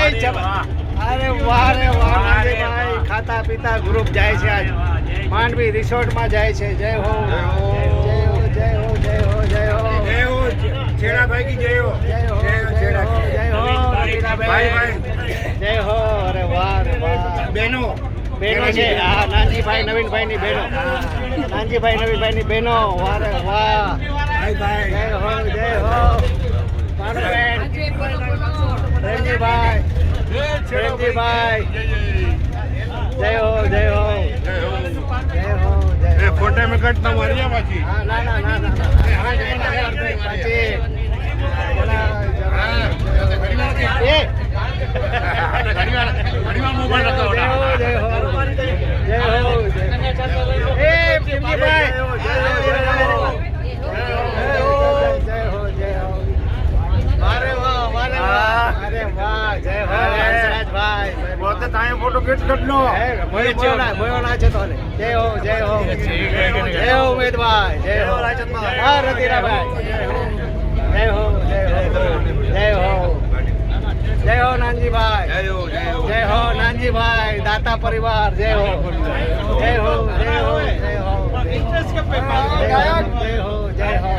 અરે વાહ રે વાહ નાનજીભાઈ ખાતા પીતા ગ્રુપ જાય છે આજ માંડવી રિસોર્ટમાં જાય છે જય હો જય હો જય હો જય હો જય હો જય હો છેડાભાઈ કી જય હો જય હો જય હો ભાઈ જય હો અરે વાહ રે વાહ બેનો બેનો છે હા નાનજીભાઈ નવીનભાઈ ની બેનો નાનજીભાઈ નવીનભાઈ ની બેનો વાહ રે વાહ ભાઈ જય હો જય હો પાનબેન પ્રેમજીભાઈ પ્રેમજીભાઈ જય હો જય હો જય હો જય હો ફોટા મેં કટતા માર્યા પાછી હા ના ના ના ના પછી એ ઘણીવાર મોબાઈલ જય હો જય હો જય હો એ પ્રેમજીભાઈ જય હો જય હો અરે વાહ અરે વાહ અરે વાહ જય હો હંસરાજભાઈ પોતે તાએ ફોટો કેટ કટનો મોયો ના છે તો જય હો જય હો જય હો ઉમેદભાઈ જય હો રાજનભાઈ હા રતિરાભાઈ જય હો જય હો જય હો જય હો નાનજીભાઈ જય હો નાનજીભાઈ દાતા પરિવાર જય હો જય હો જય હો જય હો જય હો જય હો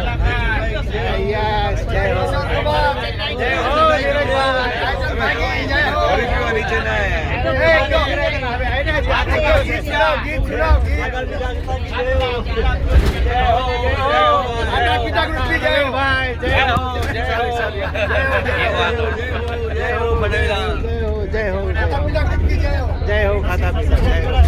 યસ જય હો જય હો નીરજભાઈ જય હો નીચે ના જય હો ખાતા પીતા